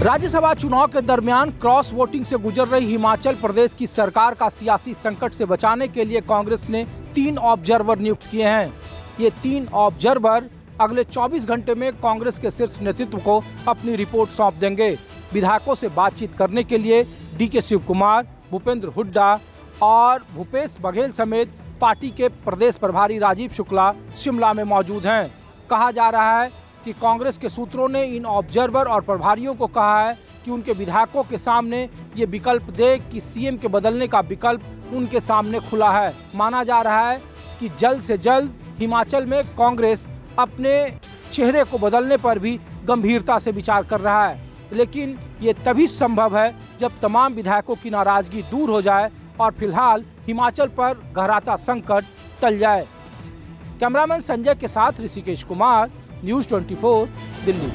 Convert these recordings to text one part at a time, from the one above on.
राज्यसभा चुनाव के दरमियान क्रॉस वोटिंग से गुजर रही हिमाचल प्रदेश की सरकार का सियासी संकट से बचाने के लिए कांग्रेस ने 3 ऑब्जर्वर नियुक्त किए हैं। ये 3 ऑब्जर्वर अगले 24 घंटे में कांग्रेस के शीर्ष नेतृत्व को अपनी रिपोर्ट सौंप देंगे। विधायकों से बातचीत करने के लिए डीके शिव कुमार, भूपेंद्र हुड्डा और भूपेश बघेल समेत पार्टी के प्रदेश प्रभारी राजीव शुक्ला शिमला में मौजूद हैं। कहा जा रहा है कि कांग्रेस के सूत्रों ने इन ऑब्जर्वर और प्रभारियों को कहा है कि उनके विधायकों के सामने ये विकल्प दे कि सीएम के बदलने का विकल्प उनके सामने खुला है। माना जा रहा है कि जल्द से जल्द हिमाचल में कांग्रेस अपने चेहरे को बदलने पर भी गंभीरता से विचार कर रहा है, लेकिन ये तभी संभव है जब तमाम विधायकों की नाराजगी दूर हो जाए और फिलहाल हिमाचल पर गहराता संकट टल जाए। कैमरामैन संजय के साथ ऋषिकेश कुमार, न्यूज़ 24 दिल्ली।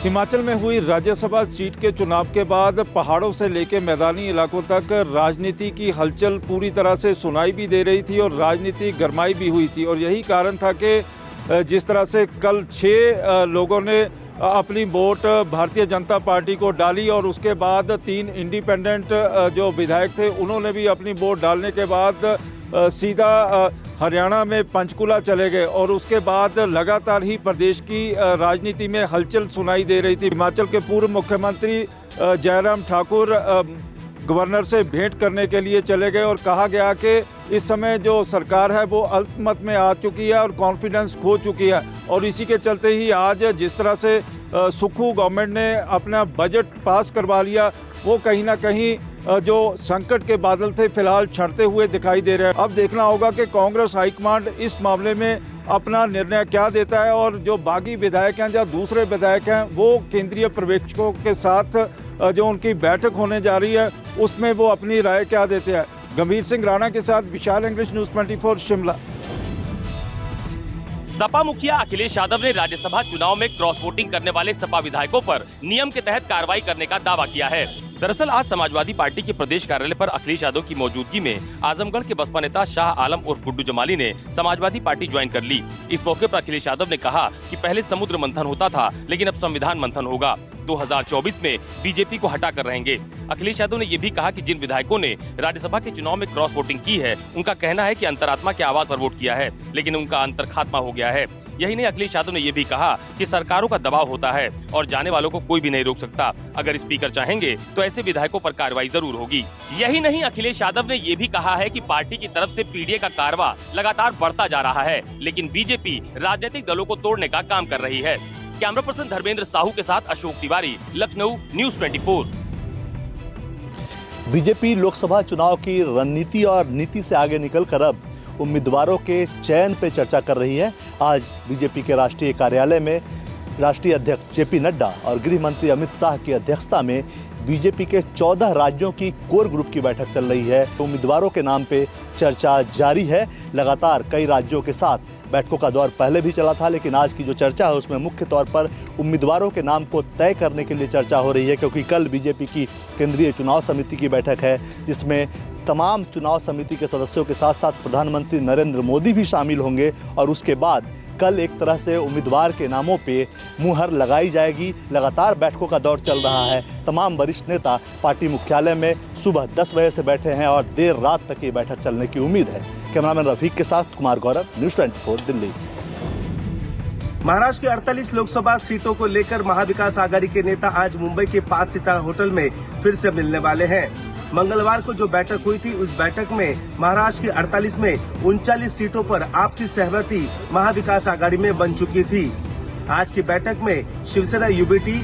हिमाचल में हुई राज्यसभा सीट के चुनाव के बाद पहाड़ों से लेकर मैदानी इलाकों तक राजनीति की हलचल पूरी तरह से सुनाई भी दे रही थी और राजनीति गरमाई भी हुई थी। और यही कारण था कि जिस तरह से कल 6 लोगों ने अपनी वोट भारतीय जनता पार्टी को डाली और उसके बाद 3 इंडिपेंडेंट जो विधायक थे उन्होंने भी अपनी वोट डालने के बाद सीधा हरियाणा में पंचकुला चले गए और उसके बाद लगातार ही प्रदेश की राजनीति में हलचल सुनाई दे रही थी। हिमाचल के पूर्व मुख्यमंत्री जयराम ठाकुर गवर्नर से भेंट करने के लिए चले गए और कहा गया कि इस समय जो सरकार है वो अल्पमत में आ चुकी है और कॉन्फिडेंस खो चुकी है। और इसी के चलते ही आज जिस तरह से सुक्खू गवर्नमेंट ने अपना बजट पास करवा लिया, वो कहीं ना कहीं जो संकट के बादल थे फिलहाल छंटते हुए दिखाई दे रहे हैं। अब देखना होगा कि कांग्रेस हाईकमांड इस मामले में अपना निर्णय क्या देता है और जो बागी विधायक हैं या दूसरे विधायक हैं वो केंद्रीय पर्यवेक्षकों के साथ जो उनकी बैठक होने जा रही है उसमें वो अपनी राय क्या देते हैं। गंभीर सिंह राणा के साथ विशाल इंग्लिश, न्यूज़ 24 शिमला। सपा मुखिया अखिलेश यादव ने राज्यसभा चुनाव में क्रॉस वोटिंग करने वाले सपा विधायकों पर नियम के तहत कार्रवाई करने का दावा किया है। दरअसल आज समाजवादी पार्टी के प्रदेश कार्यालय पर अखिलेश यादव की मौजूदगी में आजमगढ़ के बसपा नेता शाह आलम उर्फ गुड्डू जमाली ने समाजवादी पार्टी ज्वाइन कर ली। इस मौके पर अखिलेश यादव ने कहा कि पहले समुद्र मंथन होता था लेकिन अब संविधान मंथन होगा। 2024 में बीजेपी को हटा कर रहेंगे। अखिलेश यादव ने ये भी कहा कि जिन विधायकों ने राज्यसभा के चुनाव में क्रॉस वोटिंग की है उनका कहना है कि अंतरात्मा के आवाज पर वोट किया है लेकिन उनका अंतर खात्मा हो गया है। यही नहीं, अखिलेश यादव ने यह भी कहा कि सरकारों का दबाव होता है और जाने वालों को कोई भी नहीं रोक सकता। अगर स्पीकर चाहेंगे तो ऐसे विधायकों पर कार्रवाई जरूर होगी। यही नहीं, अखिलेश यादव ने ये भी कहा है कि पार्टी की तरफ से पीडीए का कारवा लगातार बढ़ता जा रहा है लेकिन बीजेपी राजनीतिक दलों को तोड़ने का काम कर रही है। कैमरा पर्सन धर्मेंद्र साहू के साथ अशोक तिवारी, लखनऊ, न्यूज़ 24। बीजेपी लोकसभा चुनाव की रणनीति और नीति से आगे निकलकर अब उम्मीदवारों के चयन पे चर्चा कर रही है। आज बीजेपी के राष्ट्रीय कार्यालय में राष्ट्रीय अध्यक्ष जेपी नड्डा और गृह मंत्री अमित शाह की अध्यक्षता में बीजेपी के 14 राज्यों की कोर ग्रुप की बैठक चल रही है। उम्मीदवारों के नाम पे चर्चा जारी है। लगातार कई राज्यों के साथ बैठकों का दौर पहले भी चला था, लेकिन आज की जो चर्चा है उसमें मुख्य तौर पर उम्मीदवारों के नाम को तय करने के लिए चर्चा हो रही है, क्योंकि कल बीजेपी की केंद्रीय चुनाव समिति की बैठक है जिसमें तमाम चुनाव समिति के सदस्यों के साथ साथ प्रधानमंत्री नरेंद्र मोदी भी शामिल होंगे और उसके बाद कल एक तरह से उम्मीदवार के नामों पे मुहर लगाई जाएगी। लगातार बैठकों का दौर चल रहा है। तमाम वरिष्ठ नेता पार्टी मुख्यालय में सुबह 10 बजे से बैठे हैं और देर रात तक ये बैठक चलने की उम्मीद है। कैमरामैन रफीक के साथ कुमार गौरव, न्यूज़ 24 दिल्ली। महाराष्ट्र की 48 लोकसभा सीटों को लेकर महाविकास आघाड़ी के नेता आज मुंबई के 5 सितारा होटल में फिर से मिलने वाले हैं। मंगलवार को जो बैठक हुई थी उस बैठक में महाराष्ट्र की 48 में 39 सीटों पर आपसी सहमति महाविकास आघाड़ी में बन चुकी थी। आज की बैठक में शिवसेना यूबीटी,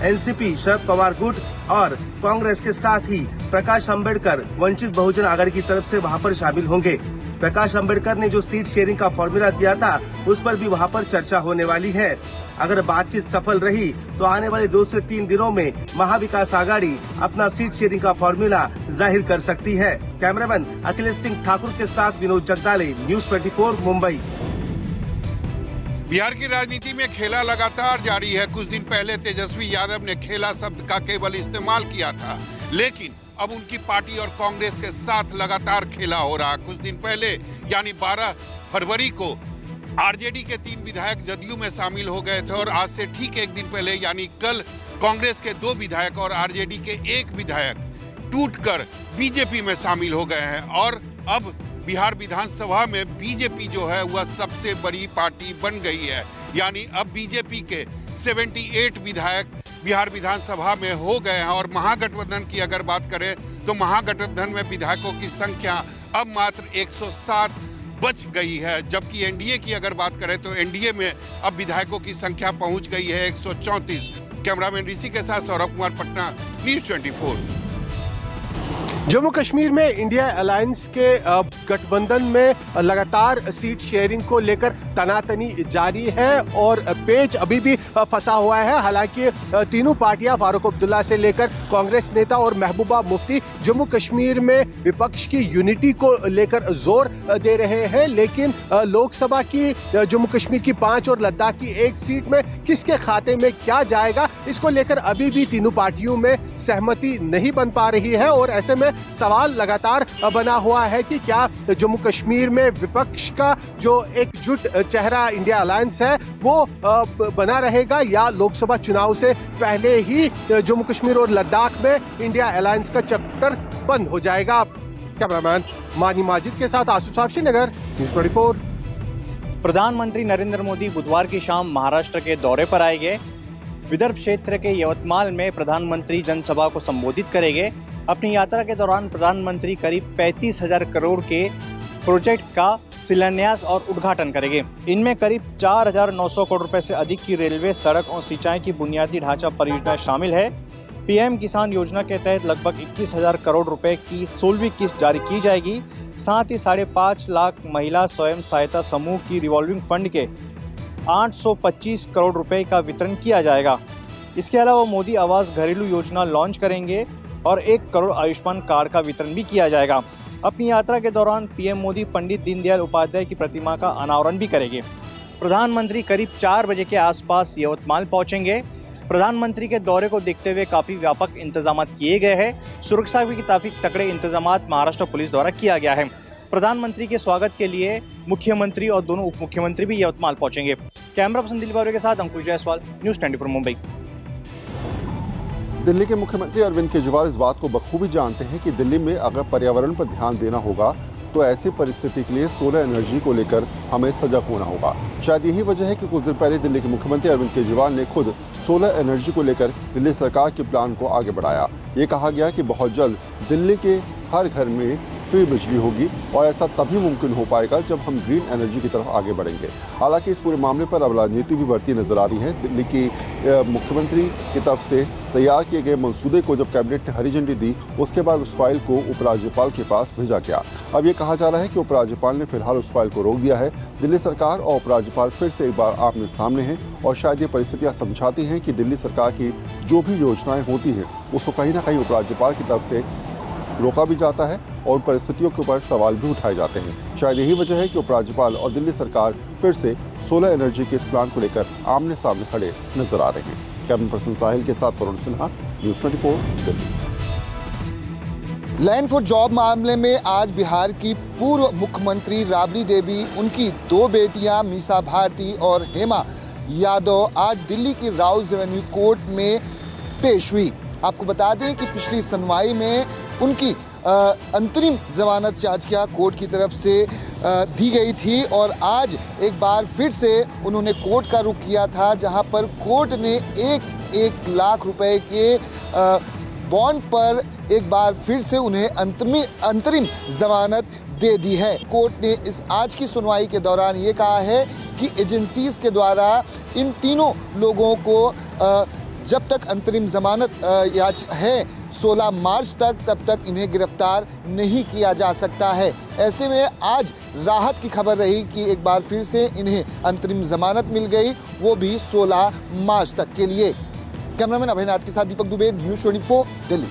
एनसीपी, शरद पवार गुट और कांग्रेस के साथ ही प्रकाश अंबेडकर वंचित बहुजन आघाड़ी की तरफ से वहां पर शामिल होंगे। प्रकाश अंबेडकर ने जो सीट शेयरिंग का फॉर्मूला दिया था उस पर भी वहां पर चर्चा होने वाली है। अगर बातचीत सफल रही तो आने वाले 2 से 3 दिनों में महाविकास आघाड़ी अपना सीट शेयरिंग का फॉर्मूला जाहिर कर सकती है। कैमरामैन अखिलेश सिंह ठाकुर के साथ विनोद जगदाले, न्यूज़ 24 मुंबई। बिहार की राजनीति में खेला लगातार जारी है। कुछ दिन पहले तेजस्वी यादव ने खेला शब्द का केवल इस्तेमाल किया था, लेकिन अब उनकी पार्टी और कांग्रेस के साथ लगातार खेला हो रहा। कुछ दिन पहले यानी 12 फरवरी को आरजेडी के 3 विधायक जदयू में शामिल हो गए थे और आज से ठीक एक दिन पहले यानी कल कांग्रेस के 2 विधायक और आरजेडी के 1 विधायक टूटकर बीजेपी में शामिल हो गए हैं और अब बिहार विधानसभा में बीजेपी जो है वह सबसे बड़ी पार्टी बन गई है। यानी अब बीजेपी के 78 विधायक बिहार विधानसभा में हो गए हैं और महागठबंधन की अगर बात करें तो महागठबंधन में विधायकों की संख्या अब मात्र 107 बच गई है, जबकि एनडीए की अगर बात करें तो एनडीए में अब विधायकों की संख्या पहुंच गई है 134। कैमरामैन ऋषि के साथ सौरभ कुमार, पटना, न्यूज़ 24। जम्मू कश्मीर में इंडिया अलायंस के गठबंधन में लगातार सीट शेयरिंग को लेकर तनातनी जारी है और पेच अभी भी फंसा हुआ है। हालांकि तीनों पार्टियां फारूक अब्दुल्ला से लेकर कांग्रेस नेता और महबूबा मुफ्ती जम्मू कश्मीर में विपक्ष की यूनिटी को लेकर जोर दे रहे हैं, लेकिन लोकसभा की जम्मू कश्मीर की 5 और लद्दाख की 1 सीट में किसके खाते में क्या जाएगा, इसको लेकर अभी भी तीनों पार्टियों में सहमति नहीं बन पा रही है। और ऐसे में सवाल लगातार बना हुआ है कि क्या जम्मू कश्मीर में विपक्ष का जो एकजुट चेहरा इंडिया अलायंस है वो बना रहेगा या लोकसभा चुनाव से पहले ही जम्मू कश्मीर और लद्दाख में इंडिया अलायंस का चैप्टर बंद हो जाएगा। कैमरामैन मानी माजिद के साथ आसुफ साहब, श्रीनगर, न्यूज़ 24। प्रधानमंत्री नरेंद्र मोदी बुधवार की शाम महाराष्ट्र के दौरे पर आएंगे। विदर्भ क्षेत्र के यवतमाल में प्रधानमंत्री जनसभा को संबोधित करेंगे। अपनी यात्रा के दौरान प्रधानमंत्री करीब 35,000 करोड़ के प्रोजेक्ट का शिलान्यास और उद्घाटन करेंगे। इनमें करीब 4,900 करोड़ रुपए से अधिक की रेलवे, सड़क और सिंचाई की बुनियादी ढांचा परियोजनाएं शामिल है। पीएम किसान योजना के तहत लगभग 21,000 करोड़ रुपए की 16वीं किस्त जारी की जाएगी। साथ ही 5.5 लाख महिला स्वयं सहायता समूह की रिवॉल्विंग फंड के 825 करोड़ रुपए का वितरण किया जाएगा। इसके अलावा मोदी आवास घरेलू योजना लॉन्च करेंगे और 1 करोड़ आयुष्मान कार्ड का वितरण भी किया जाएगा। अपनी यात्रा के दौरान पीएम मोदी पंडित दीनदयाल उपाध्याय की प्रतिमा का अनावरण भी करेंगे। प्रधानमंत्री करीब 4 बजे के आसपास यवतमाल पहुंचेंगे। प्रधानमंत्री के दौरे को देखते हुए काफी व्यापक इंतजाम किए गए हैं। सुरक्षा के काफी तगड़े इंतजाम महाराष्ट्र पुलिस द्वारा किया गया है। प्रधानमंत्री के स्वागत के लिए मुख्यमंत्री और दोनों उप मुख्यमंत्री भी यवतमाल पहुंचेंगे। कैमरा पर्सन दिलीप बावरे के साथ अंकुश जायसवाल, न्यूज़ 24 मुंबई। दिल्ली के मुख्यमंत्री अरविंद केजरीवाल इस बात को बखूबी जानते हैं कि दिल्ली में अगर पर्यावरण पर ध्यान देना होगा तो ऐसी परिस्थिति के लिए सोलर एनर्जी को लेकर हमें सजग होना होगा। शायद यही वजह है कि कुछ दिन पहले दिल्ली के मुख्यमंत्री अरविंद केजरीवाल ने खुद सोलर एनर्जी को लेकर दिल्ली सरकार के प्लान को आगे बढ़ाया। ये कहा गया कि बहुत जल्द दिल्ली के हर घर में फ्री बिजली होगी और ऐसा तभी मुमकिन हो पाएगा जब हम ग्रीन एनर्जी की तरफ आगे बढ़ेंगे। हालांकि इस पूरे मामले पर अब राजनीति भी बढ़ती नजर आ रही है। दिल्ली की मुख्यमंत्री की तरफ से तैयार किए गए मंसूबे को जब कैबिनेट ने हरी झंडी दी, उसके बाद उस फाइल को उपराज्यपाल के पास भेजा गया। अब ये कहा जा रहा है कि उपराज्यपाल ने फिलहाल उस फाइल को रोक दिया है। दिल्ली सरकार और उपराज्यपाल फिर से एक बार आमने सामने हैं और शायद ये परिस्थितियाँ समझाती हैं कि दिल्ली सरकार की जो भी योजनाएं होती हैं उसको कहीं ना कहीं उपराज्यपाल की तरफ से रोका भी जाता है और परिस्थितियों के ऊपर सवाल भी उठाए जाते हैं। शायद यही वजह है कि उपराज्यपाल और दिल्ली सरकार फिर से सोलर एनर्जी के इस प्लान को लेकर आमने सामने खड़े नजर आ रहे हैं। कैमरा पर्सन साहिल के साथ Varun Sinha, news 24 Delhi. Land for job मामले में आज बिहार की पूर्व मुख्यमंत्री राबड़ी देवी, उनकी 2 बेटियां मीसा भारती और हेमा यादव आज दिल्ली की राउज एवेन्यू कोर्ट में पेश हुई। आपको बता दें कि पिछली सुनवाई में उनकी अंतरिम जमानत याचिका कोर्ट की तरफ से दी गई थी और आज एक बार फिर से उन्होंने कोर्ट का रुख किया था, जहां पर कोर्ट ने 1 लाख रुपए के बॉन्ड पर एक बार फिर से उन्हें अंतरिम जमानत दे दी है। कोर्ट ने इस आज की सुनवाई के दौरान ये कहा है कि एजेंसीज के द्वारा इन तीनों लोगों को जब तक अंतरिम जमानत है 16 मार्च तक, तब तक इन्हें गिरफ्तार नहीं किया जा सकता है। ऐसे में आज राहत की खबर रही कि एक बार फिर से इन्हें अंतरिम जमानत मिल गई, वो भी 16 मार्च तक के लिए। कैमरामैन अभयनाथ के साथ दीपक दुबे, न्यूज़ 24 दिल्ली।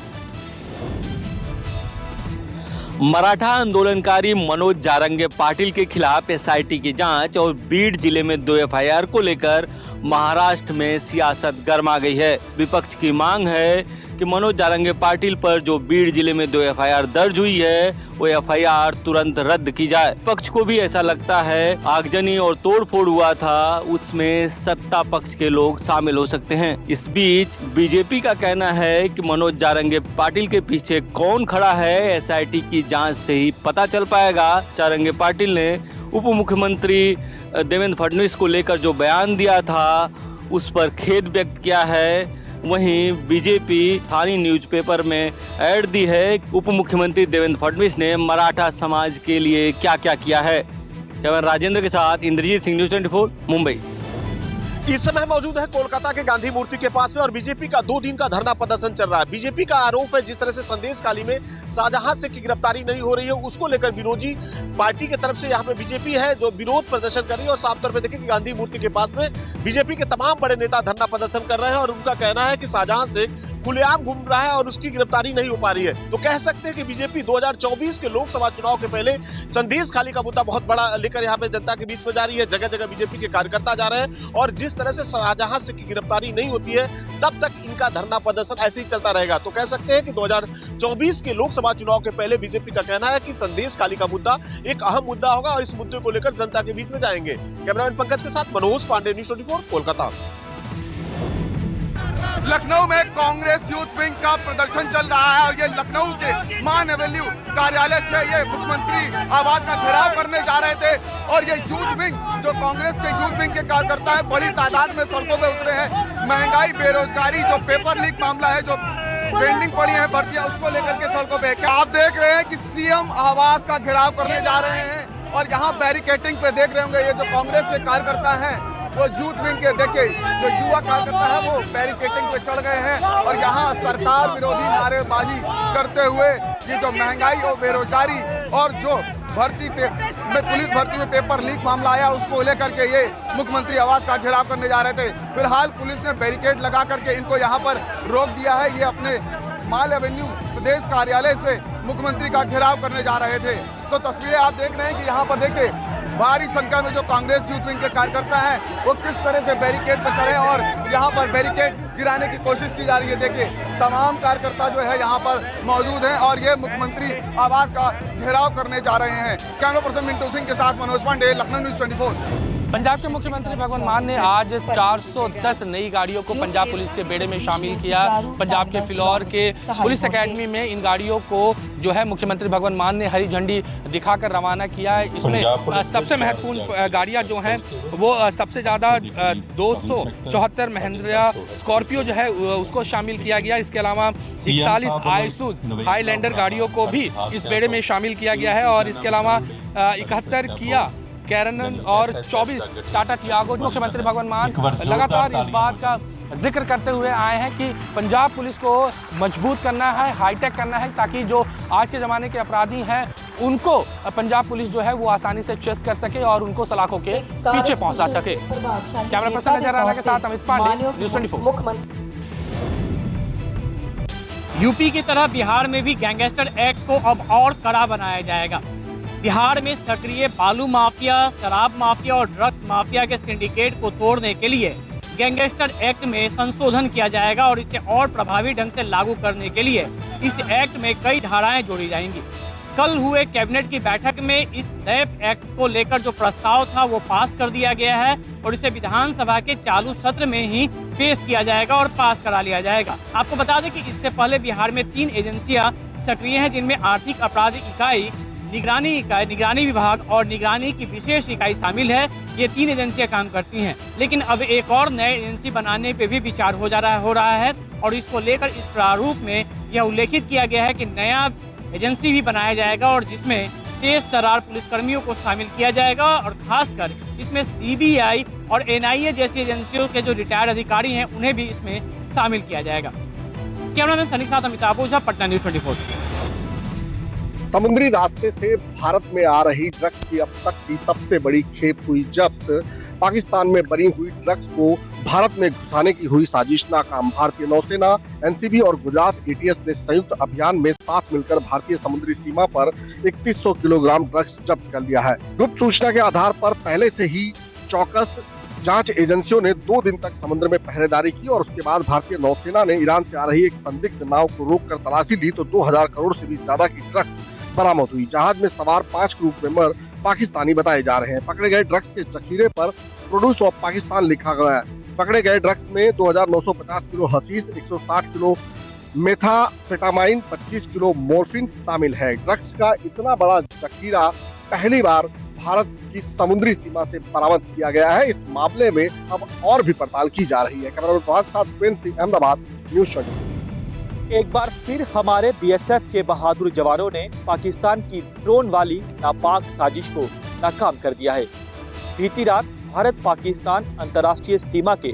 मराठा आंदोलनकारी मनोज जारंगे पाटिल के खिलाफ एसआईटी की जांच और बीड जिले में 2 एफआईआर को लेकर महाराष्ट्र में सियासत गर्मा गई है। विपक्ष की मांग है कि मनोज जारंगे पाटिल पर जो बीड़ जिले में 2 एफआईआर दर्ज हुई है वो एफआईआर तुरंत रद्द की जाए। पक्ष को भी ऐसा लगता है आगजनी और तोड़फोड़ हुआ था, उसमें सत्ता पक्ष के लोग शामिल हो सकते हैं। इस बीच बीजेपी का कहना है कि मनोज जारंगे पाटिल के पीछे कौन खड़ा है एसआईटी की जांच से ही पता चल पाएगा। जारंगे पाटिल ने उप मुख्यमंत्री देवेंद्र फडणवीस को लेकर जो बयान दिया था उस पर खेद व्यक्त किया है। वहीं बीजेपी स्थानीय न्यूज़पेपर में ऐड दी है उप मुख्यमंत्री देवेंद्र फडणवीस ने मराठा समाज के लिए क्या क्या किया है। कैमरा राजेंद्र के साथ इंद्रजीत सिंह, न्यूज़ 24 मुंबई। इस समय मौजूद है कोलकाता के गांधी मूर्ति के पास में और बीजेपी का 2 दिन का धरना प्रदर्शन चल रहा है। बीजेपी का आरोप है जिस तरह से संदेश खाली में शाहजहां शेख की गिरफ्तारी नहीं हो रही है, उसको लेकर विरोधी पार्टी की तरफ से यहाँ पे बीजेपी है जो विरोध प्रदर्शन कर रही है। और साफ तौर पे देखें कि गांधी मूर्ति के पास में बीजेपी के तमाम बड़े नेता धरना प्रदर्शन कर रहे हैं और उनका कहना है कि शाहजहां शेख खुलेआम घूम रहा है और उसकी गिरफ्तारी नहीं हो पा रही है। तो कह सकते हैं कि बीजेपी 2024 के लोकसभा चुनाव के पहले संदेश खाली का मुद्दा बहुत बड़ा लेकर यहाँ पे जनता के बीच में जा रही है। जगह जगह बीजेपी के कार्यकर्ता जा रहे हैं और जिस तरह से शाहजहां शेख की गिरफ्तारी नहीं होती है तब तक इनका धरना प्रदर्शन ऐसे ही चलता रहेगा। तो कह सकते हैं कि 2024 के लोकसभा चुनाव के पहले बीजेपी का कहना है कि संदेश खाली का मुद्दा एक अहम मुद्दा होगा और इस मुद्दे को लेकर जनता के बीच में जाएंगे। कैमरामैन पंकज के साथ मनोज पांडे, न्यूज़ 24 कोलकाता। लखनऊ में कांग्रेस यूथ विंग का प्रदर्शन चल रहा है और ये लखनऊ के मान एवेन्यू कार्यालय से ये मुख्यमंत्री आवास का घेराव करने जा रहे थे और ये यूथ विंग जो कांग्रेस के यूथ विंग के कार्यकर्ता है बड़ी तादाद में सड़कों पे उतरे हैं। महंगाई, बेरोजगारी, जो पेपर लीक मामला है, जो पेंडिंग पड़ी है भर्तियां, उसको लेकर के सड़कों पे आप देख रहे हैं कि सीएम आवास का घेराव करने जा रहे हैं और यहाँ बैरिकेटिंग पे देख रहे होंगे ये जो कांग्रेस के कार्यकर्ता हैं वो यूथ विंग के देखिए जो युवा कार्यकर्ता है वो बैरिकेटिंग पे चढ़ गए हैं और यहाँ सरकार विरोधी नारेबाजी करते हुए ये जो महंगाई और बेरोजगारी और जो भर्ती में पुलिस भर्ती में पेपर लीक मामला आया उसको लेकर के ये मुख्यमंत्री आवास का घेराव करने जा रहे थे। फिलहाल पुलिस ने बैरिकेड लगा करके इनको यहाँ पर रोक दिया है। ये अपने माल एवेन्यू प्रदेश कार्यालय से मुख्यमंत्री का घेराव करने जा रहे थे। तो तस्वीरें आप देख रहे हैं कि यहाँ पर देखिए भारी संख्या में जो कांग्रेस यूथ विंग के कार्यकर्ता हैं वो किस तरह से बैरिकेड पर चढ़े और यहाँ पर बैरिकेड गिराने की कोशिश की जा रही है। देखिए तमाम कार्यकर्ता जो है यहाँ पर मौजूद हैं और ये मुख्यमंत्री आवास का घेराव करने जा रहे हैं। कैमरा पर्सन मिंटू सिंह के साथ मनोज पांडे, लखनऊ न्यूज़ 24। पंजाब के मुख्यमंत्री भगवंत मान ने आज 410 नई गाड़ियों को पंजाब पुलिस के बेड़े में शामिल किया। पंजाब के फिलौर के पुलिस एकेडमी में इन गाड़ियों को जो है मुख्यमंत्री भगवंत मान ने हरी झंडी दिखाकर रवाना किया है। इसमें सबसे महत्वपूर्ण गाड़ियां जो हैं वो सबसे ज़्यादा 274 महिंद्रा स्कॉर्पियो जो है उसको शामिल किया गया। इसके अलावा 41 आइसूज हाईलैंडर गाड़ियों को भी इस बेड़े में शामिल किया गया है और इसके अलावा 71 किया कैरनन और 24 टाटा टियागो। मुख्यमंत्री भगवंत मान लगातार इस बात का जिक्र करते हुए आए हैं कि पंजाब पुलिस को मजबूत करना है, हाईटेक करना है ताकि जो आज के ज़माने के अपराधी हैं उनको पंजाब पुलिस जो है वो आसानी से चेस कर सके और उनको सलाखों के पीछे पहुंचा सके। कैमरा पर्सन अजय राणा के साथ अमित पांडे, न्यूज़ 24। यूपी की तरह बिहार में भी गैंगस्टर एक्ट को अब और कड़ा बनाया जाएगा। बिहार में सक्रिय बालू माफिया, शराब माफिया और ड्रग्स माफिया के सिंडिकेट को तोड़ने के लिए गैंगस्टर एक्ट में संशोधन किया जाएगा और इसे और प्रभावी ढंग से लागू करने के लिए इस एक्ट में कई धाराएं जोड़ी जाएंगी। कल हुए कैबिनेट की बैठक में इस नए एक्ट को लेकर जो प्रस्ताव था वो पास कर दिया गया है और इसे विधानसभा के चालू सत्र में ही पेश किया जाएगा और पास करा लिया जाएगा। आपको बता दें कि इससे पहले बिहार में 3 एजेंसियां सक्रिय हैं जिनमें आर्थिक अपराध इकाई, निगरानी विभाग और निगरानी की विशेष इकाई शामिल है। ये 3 एजेंसियां काम करती हैं, लेकिन अब एक और नए एजेंसी बनाने पे भी विचार हो रहा है और इसको लेकर इस प्रारूप में यह उल्लेखित किया गया है कि नया एजेंसी भी बनाया जाएगा और जिसमें तेज तर्रार पुलिसकर्मियों को शामिल किया जाएगा और खासकर इसमें सीबीआई और एनआईए जैसी एजेंसियों के जो रिटायर्ड अधिकारी हैं उन्हें भी इसमें शामिल किया जाएगा। कैमरामैन सनी के साथ अमिताभ ओझा, पटना न्यूज़ 24। समुद्री रास्ते से भारत में आ रही ड्रग्स की अब तक की सबसे बड़ी खेप हुई जब्त। पाकिस्तान में बनी हुई ड्रग्स को भारत में घुसाने की हुई साजिश नाकाम। भारतीय नौसेना, एनसीबी और गुजरात एटीएस ने संयुक्त अभियान में साथ मिलकर भारतीय समुद्री सीमा पर 3100 किलोग्राम ड्रग्स जब्त कर लिया है। गुप्त सूचना के आधार पर पहले से ही चौकस जांच एजेंसियों ने 2 दिन तक समुद्र में पहरेदारी की और उसके बाद भारतीय नौसेना ने ईरान से आ रही एक संदिग्ध नाव को रोककर तलाशी ली तो 2000 करोड़ से भी ज्यादा की ड्रग्स बरामद हुई। जहाज में सवार 5 क्रू मेंबर पाकिस्तानी बताए जा रहे हैं। पकड़े गए ड्रग्स के जखीरे पर प्रोड्यूस ऑफ पाकिस्तान लिखा गया है। पकड़े गए ड्रग्स में 2950 kilo hashish, 160 kilo methamphetamine, 25 kilo morphine शामिल है। ड्रग्स का इतना बड़ा जखीरा पहली बार भारत की समुद्री सीमा से बरामद किया गया है। इस मामले में अब और भी पड़ताल की जा रही है। कैमरामैन फवाद साथ उपेंद्र सिंह, अहमदाबाद, न्यूज़ 24। एक बार फिर हमारे बीएसएफ के बहादुर जवानों ने पाकिस्तान की ड्रोन वाली नापाक साजिश को नाकाम कर दिया है। बीती रात भारत पाकिस्तान अंतर्राष्ट्रीय सीमा के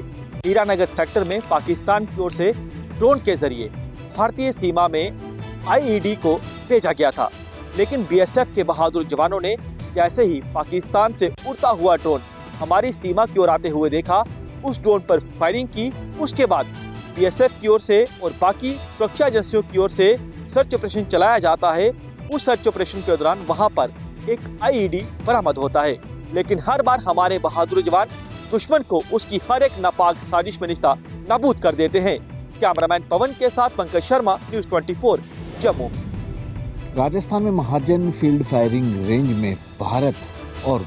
हीरानगर सेक्टर में पाकिस्तान की ओर से ड्रोन के जरिए भारतीय सीमा में आईईडी को भेजा गया था, लेकिन बीएसएफ के बहादुर जवानों ने जैसे ही पाकिस्तान से उड़ता हुआ ड्रोन हमारी सीमा की ओर आते हुए देखा, उस ड्रोन पर फायरिंग की। उसके बाद बीएसएफ की ओर से और बाकी सुरक्षा एजेंसियों की ओर से सर्च ऑपरेशन चलाया जाता है। उस सर्च ऑपरेशन के दौरान वहां पर एक आईईडी बरामद होता है, लेकिन हर बार हमारे बहादुर जवान दुश्मन को उसकी हर एक नापाक साजिश में निस्ता नाबूद कर देते हैं। कैमरामैन पवन के साथ पंकज शर्मा, न्यूज़ 24, जम्मू। राजस्थान में महाजन फील्ड फायरिंग रेंज में भारत और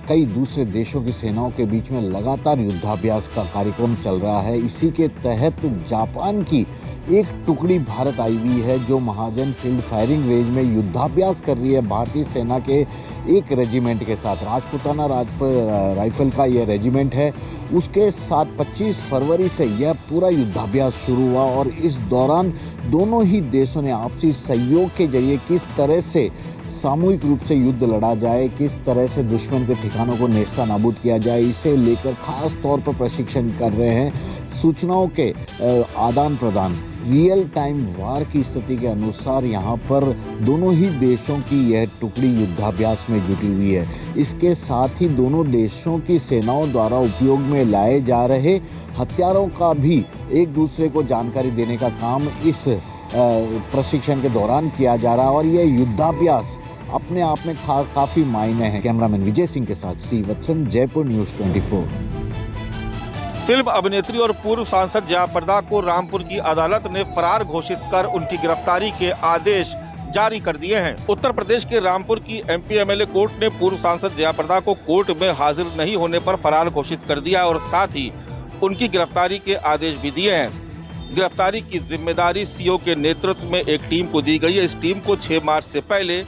कई दूसरे देशों की सेनाओं के बीच में लगातार युद्धाभ्यास का कार्यक्रम चल रहा है। इसी के तहत जापान की एक टुकड़ी भारत आई हुई है जो महाजन फील्ड फायरिंग रेंज में युद्धाभ्यास कर रही है भारतीय सेना के एक रेजिमेंट के साथ। राजपुताना राइफल का यह रेजिमेंट है, उसके साथ 25 फरवरी से यह पूरा युद्धाभ्यास शुरू हुआ और इस दौरान दोनों ही देशों ने आपसी सहयोग के जरिए किस तरह से सामूहिक रूप से युद्ध लड़ा जाए, किस तरह से दुश्मन के ठिकानों को नेस्ता नाबूद किया जाए, इसे लेकर खास तौर पर प्रशिक्षण कर रहे हैं। सूचनाओं के आदान प्रदान, रियल टाइम वार की स्थिति के अनुसार यहाँ पर दोनों ही देशों की यह टुकड़ी युद्धाभ्यास में जुटी हुई है। इसके साथ ही दोनों देशों की सेनाओं द्वारा उपयोग में लाए जा रहे हथियारों का भी एक दूसरे को जानकारी देने का काम इस प्रशिक्षण के दौरान किया जा रहा है और यह युद्धाभ्यास अपने आप में काफी मायने हैं। कैमरामैन विजय सिंह के साथ श्रीवत्सन, जयपुर, न्यूज़ 24। फिल्म अभिनेत्री और पूर्व सांसद जयाप्रदा को रामपुर की अदालत ने फरार घोषित कर उनकी गिरफ्तारी के आदेश जारी कर दिए हैं। उत्तर प्रदेश के रामपुर की एमपी एमएलए कोर्ट ने पूर्व सांसद जयाप्रदा को कोर्ट में हाजिर नहीं होने पर फरार घोषित कर दिया और साथ ही उनकी गिरफ्तारी के आदेश भी दिए हैं। गिरफ्तारी की जिम्मेदारी सीओ के नेतृत्व में एक टीम को दी गई है। इस टीम को 6 मार्च से पहले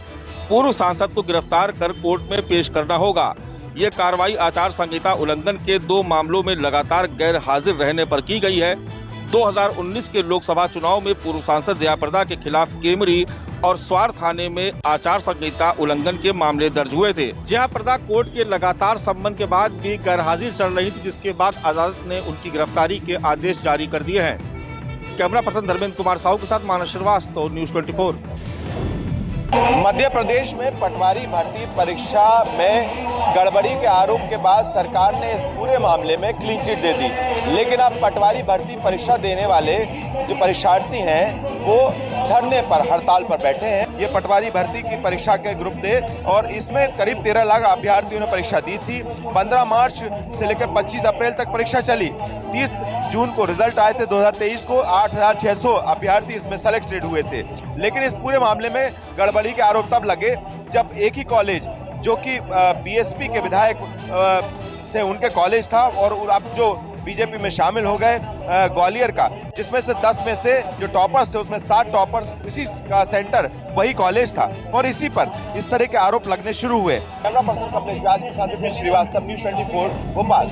पूर्व सांसद को गिरफ्तार कर कोर्ट में पेश करना होगा। ये कार्रवाई आचार संहिता उल्लंघन के 2 मामलों में लगातार गैर हाजिर रहने पर की गई है। 2019 के लोकसभा चुनाव में पूर्व सांसद जयाप्रदा के खिलाफ केमरी और स्वार थाने में आचार संहिता उल्लंघन के मामले दर्ज हुए थे। जयाप्रदा कोर्ट के लगातार सम्मन के बाद भी गैर हाजिर चल रही थी, जिसके बाद अदालत ने उनकी गिरफ्तारी के आदेश जारी कर दिए हैं। कैमरा पर्सन धर्मेंद्र कुमार साहू के साथ मानस श्रीवास्तव, न्यूज़ 24। मध्य प्रदेश में पटवारी भर्ती परीक्षा में गड़बड़ी के आरोप के बाद सरकार ने इस पूरे मामले में क्लीन चिट दे दी, लेकिन अब पटवारी भर्ती परीक्षा देने वाले जो परीक्षार्थी हैं वो धरने पर, हड़ताल पर बैठे हैं। ये पटवारी भर्ती की परीक्षा के ग्रुप थे और इसमें करीब 13 लाख अभ्यर्थियों ने परीक्षा दी थी। 15 मार्च से लेकर 25 अप्रैल तक परीक्षा चली। 30 जून को रिजल्ट आए थे 2023 को। 8600 अभ्यर्थी इसमें सेलेक्टेड हुए थे, लेकिन इस पूरे मामले में गड़बड़ी के आरोप तब लगे जब एक ही कॉलेज जो कि बीएसपी के विधायक थे उनके कॉलेज था और अब जो बीजेपी में शामिल हो गए ग्वालियर का, जिसमें से 10 में से जो टॉपर्स थे उसमें 7 टॉपर्स, इसी का सेंटर वही कॉलेज था और इसी पर इस तरह के आरोप लगने शुरू हुए। कैमरा पर्सन कमलेश व्यास के साथ श्रीवास्तव, न्यूज़ 24, भोपाल।